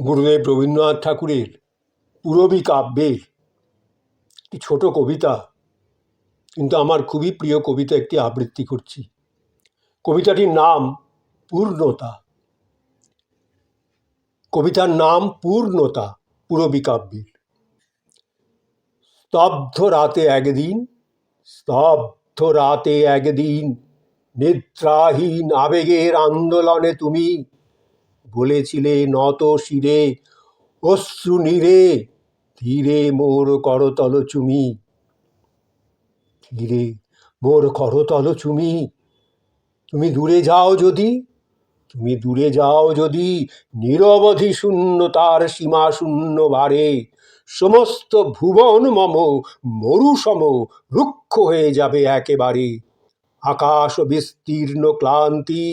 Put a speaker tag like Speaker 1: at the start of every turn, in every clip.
Speaker 1: গুরুদেব রবীন্দ্রনাথ ঠাকুরের পূরবী কাব্যের একটি ছোট কবিতা, কিন্তু আমার খুবই প্রিয় কবিতা, একটি আবৃত্তি করছি। কবিতাটির নাম পূর্ণতা। কবিতার নাম পূর্ণতা, পূরবী কাব্যের। স্তব্ধ রাতে একদিন, স্তব্ধ রাতে একদিন, নিদ্রাহীন আবেগের আন্দোলনে তুমি বলেছিলে নত শিরে, অশ্রু নীরে, ধীরে মোর করতল চুমি, ধীরে মোর করতল চুমি। তুমি দূরে যাও যদি, তুমি দূরে যাও যদি, নিরবধি শূন্যতার সীমা শূন্য ভারে, সমস্ত ভুবন মম মরুসম রুক্ষ হয়ে যাবে একেবারে। আকাশ বিস্তীর্ণ ক্লান্তি,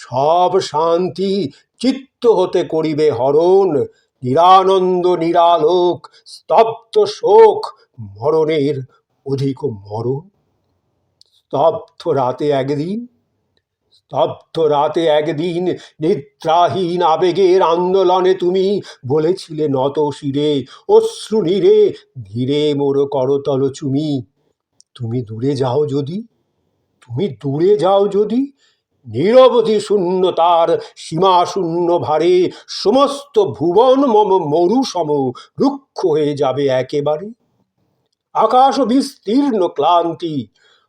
Speaker 1: সব শান্তি চিত্ত হতে করিবে হরণ, নিরানন্দ নিরালোক, স্তব্ধ শোক মরণের অধিক মরণ। স্তব্ধ রাতে একদিন, স্তব্ধ রাতে একদিন, নিদ্রাহীন আবেগের আন্দোলনে তুমি বলেছিলে নত শিরে, অশ্রু নীরে, ধীরে মোর করতল চুমি। তুমি দূরে যাও যদি, তুমি দূরে যাও যদি, নিরবধি শূন্যতার সীমা শূন্য ভারে, সমস্ত ভুবন মম মরুসম রুক্ষ হয়ে যাবে একেবারে। আকাশ বিস্তীর্ণ ক্লান্তি,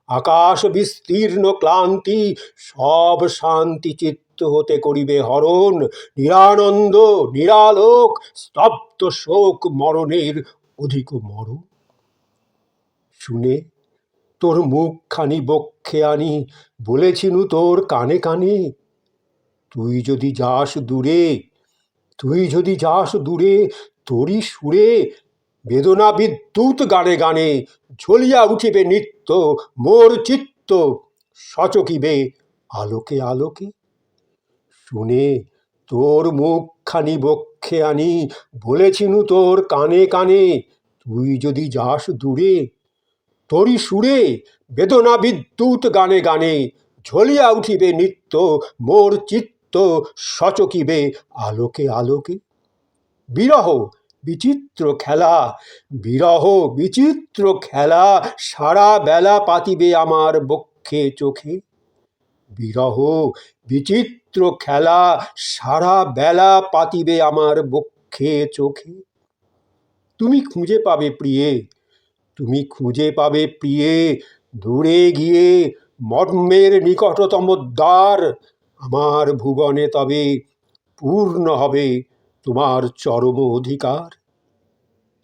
Speaker 1: আকাশ বিস্তীর্ণ ক্লান্তি, সব শান্তি চিত্ত হতে করিবে হরণ, নিরানন্দ নিরালোক, স্তব্ধ শোক মরণের অধিক মরণ। শুনে তোর মুখখানি বক্ষে আনি, বলেছিনু তোর কানে কানে, তুই যদি যাস দূরে, তুই যদি যাস দূরে, তোরই সুরে বেদনা বিদ্যুৎ গানে গানে ঝলিয়া উঠিবে নিত্য মোর চিত্ত, সচকিবে আলোকে আলোকে। শুনে তোর মুখখানি বক্ষে আনি, বলেছিনু তোর কানে কানে, তুই যদি যাস দূরে, তোরই সুরে বেদনা বিদ্যুৎ গানে গানে ঝলিয়া উঠিবে নিত্য মোর চিত্ত, সচকিবে আলোকে আলোকে। বিরহ বিচিত্র খেলা, বিরহ বিচিত্র খেলা সারা বেলা পাতিবে আমার বক্ষে চোখে। বিরহ বিচিত্র খেলা সারা বেলা পাতিবে আমার বক্ষে চোখে। তুমি খুঁজে পাবে প্রিয়ে, তুমি খুঁজে পাবে প্রিয়ে, দূরে গিয়ে মর্মের নিকটতম দ্বার, আমার ভুবনে তবে পূর্ণ হবে তোমার চরম অধিকার।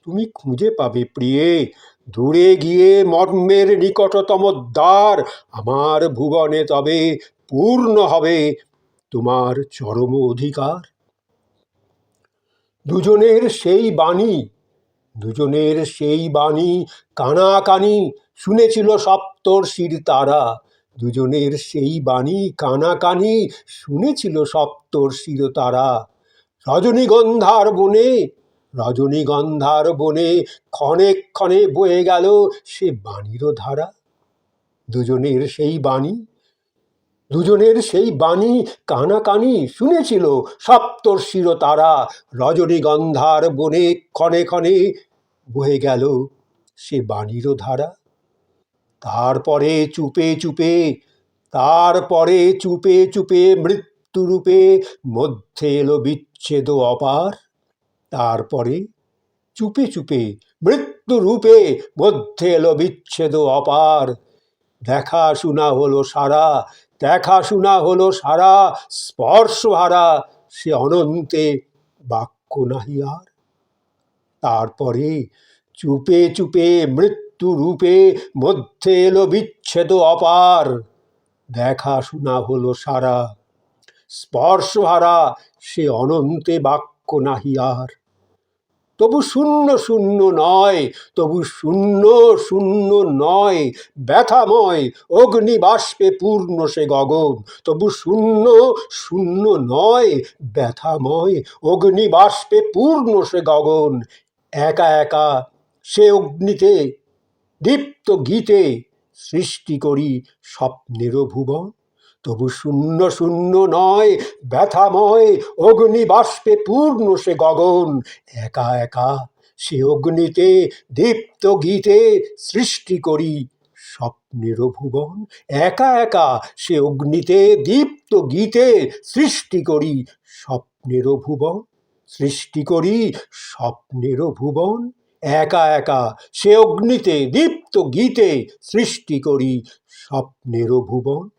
Speaker 1: তুমি খুঁজে পাবে প্রিয়ে, দূরে গিয়ে মর্মের নিকটতম দ্বার, আমার ভুবনে তবে পূর্ণ হবে তোমার চরম অধিকার। দুজনের সেই বাণী, দুজনের সেই বাণী কানাকানি শুনেছিল সপ্তর্ষির তারা, দুজনের সেই বাণী কানাকানি শুনেছিল সপ্তর্ষির তারা। রজনীগন্ধার বনে, রজনীগন্ধার বনে ক্ষণে ক্ষণে বয়ে গেল সে বাণীর ধারা। দুজনের সেই বাণী, দুজনের সেই বাণী কানাকানি শুনেছিল সপ্তর্ষির তারা। রজনীগন্ধার বনে ক্ষণে ক্ষণে বয়ে গেল সে বাণীর ধারা। তারপরে চুপে চুপে, তারপরে চুপে চুপে মৃত্যুরূপে মধ্যে এলো বিচ্ছেদ অপার। তারপরে চুপে চুপে মৃত্যুরূপে মধ্যে এলো বিচ্ছেদ অপার। দেখা শোনা হলো সারা, দেখা শোনা হলো সারা, স্পর্শহারা সে অনন্তে বাক্য নাহি আর। তারপরে চুপে চুপে মৃত্যু রূপে মধ্যে এলো বিচ্ছেদ অপার। দেখা শোনা হলো সারা, স্পর্শহারা সে অনন্তে বাক্য নাহি আর। তবু শূন্য শূন্য নয়, তবু শূন্য শূন্য নয়, ব্যথাময় অগ্নিবাষ্পে পূর্ণ সে গগন। তবু শূন্য শূন্য নয়, ব্যথাময় অগ্নিবাষ্পে পূর্ণ সে গগন। একা একা সে অগ্নিতে দীপ্ত গীতে সৃষ্টি করি স্বপ্নেরও ভুবন। তবু শূন্য শূন্য নয়, ব্যথাময় অগ্নিবাষ্পে পূর্ণ সে গগন। একা একা সে অগ্নিতে দীপ্ত গীতে সৃষ্টি করি স্বপ্নেরও ভুবন। একা একা সে অগ্নিতে দীপ্ত গীতে সৃষ্টি করি স্বপ্নেরও ভুবন। সৃষ্টি করি স্বপ্নেরও ভুবন। একা একা সে অগ্নিতে দীপ্ত গীতে সৃষ্টি করি স্বপ্নেরও ভুবন।